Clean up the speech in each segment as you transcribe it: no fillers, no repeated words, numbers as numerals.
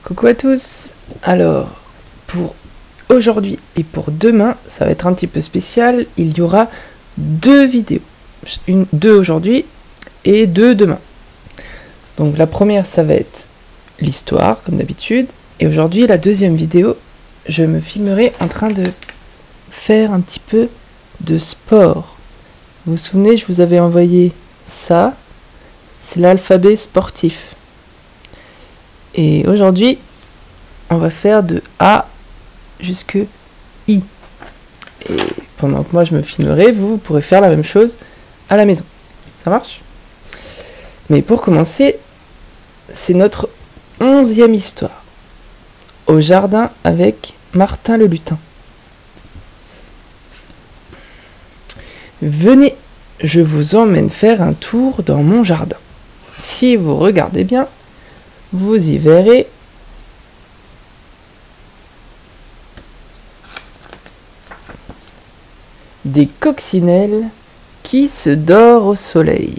Coucou à tous. Alors, pour aujourd'hui et pour demain, ça va être un petit peu spécial. Il y aura deux vidéos. Deux aujourd'hui et deux demain. Donc la première, ça va être l'histoire, comme d'habitude. Et aujourd'hui, la deuxième vidéo, je me filmerai en train de faire un petit peu de sport. Vous vous souvenez, je vous avais envoyé ça. C'est l'alphabet sportif. Et aujourd'hui, on va faire de A jusque I. Et pendant que moi je me filmerai, vous pourrez faire la même chose à la maison. Ça marche? Mais pour commencer, c'est notre 11e histoire. Au jardin avec Martin le lutin. Venez, je vous emmène faire un tour dans mon jardin. Si vous regardez bien, vous y verrez des coccinelles qui se dorent au soleil.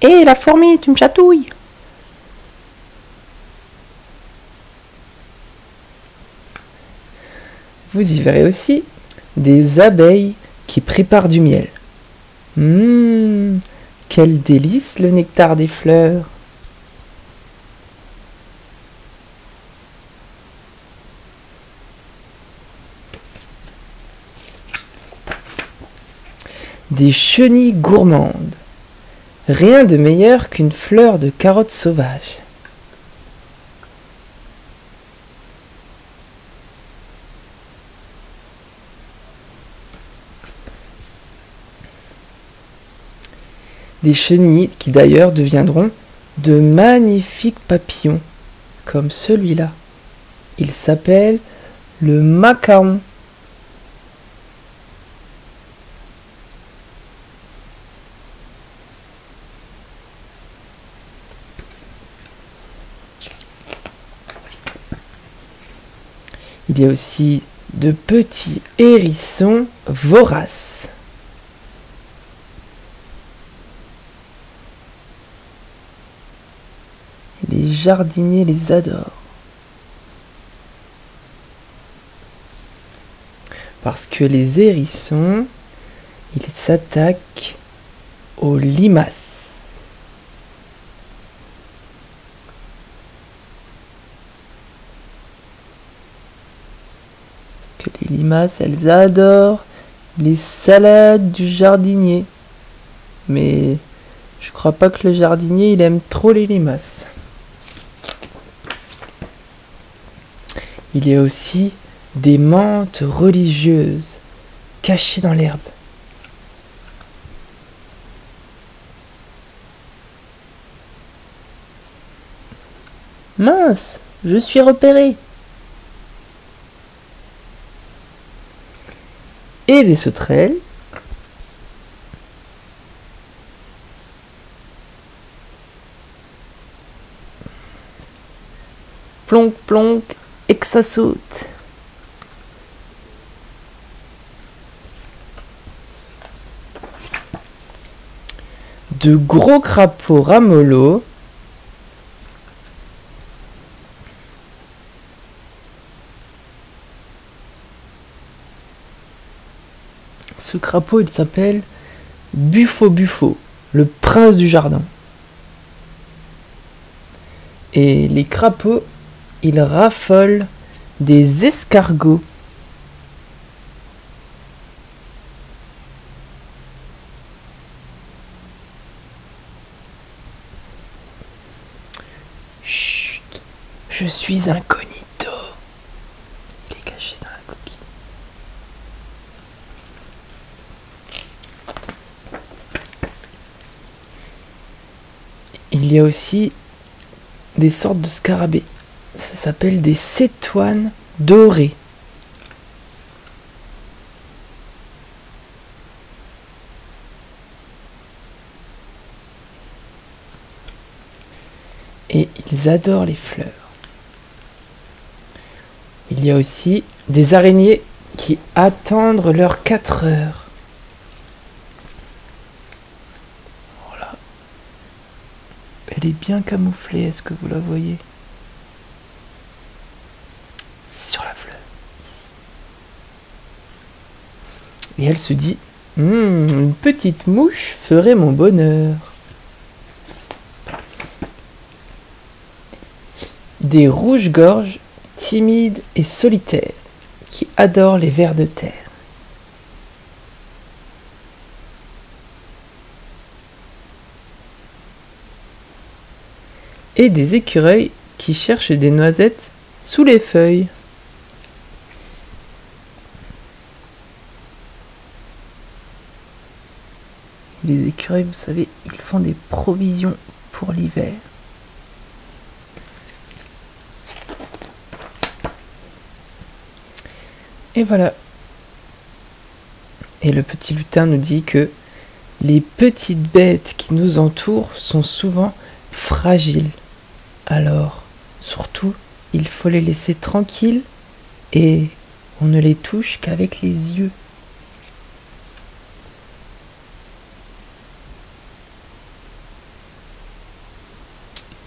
Hé, la fourmi, tu me chatouilles! Vous y verrez aussi des abeilles qui préparent du miel. Quel délice le nectar des fleurs! Des chenilles gourmandes. Rien de meilleur qu'une fleur de carotte sauvage. Des chenilles qui d'ailleurs deviendront de magnifiques papillons, comme celui-là. Il s'appelle le macaon. Il y a aussi de petits hérissons voraces. Les jardiniers les adorent. Parce que les hérissons, ils s'attaquent aux limaces. Parce que les limaces, elles adorent les salades du jardinier. Mais je crois pas que le jardinier, il aime trop les limaces. Il y a aussi des menthes religieuses cachées dans l'herbe. Mince, je suis repéré. Et des sauterelles. Plonk, plonk, et que ça saute. De gros crapauds ramollos. Ce crapaud, il s'appelle Buffo, le prince du jardin. Et les crapauds, ils raffolent des escargots. Chut, je suis incognito. Il est caché dans la coquille. Il y a aussi des sortes de scarabées. Ça s'appelle des cétoines dorées. Et ils adorent les fleurs. Il y a aussi des araignées qui attendent leurs 4 heures. Voilà. Elle est bien camouflée, est-ce que vous la voyez? Sur la fleur, ici. Et elle se dit, une petite mouche ferait mon bonheur. Des rouges-gorges, timides et solitaires, qui adorent les vers de terre. Et des écureuils qui cherchent des noisettes sous les feuilles. Les écureuils, vous savez, ils font des provisions pour l'hiver. Et voilà. Et le petit lutin nous dit que les petites bêtes qui nous entourent sont souvent fragiles. Alors, surtout, il faut les laisser tranquilles et on ne les touche qu'avec les yeux.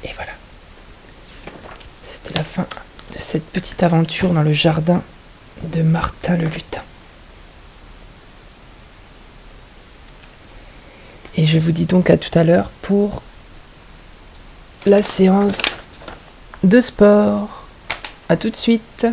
Et voilà. C'était la fin de cette petite aventure dans le jardin de Martin le lutin. Et je vous dis donc à tout à l'heure pour la séance de sport. À tout de suite.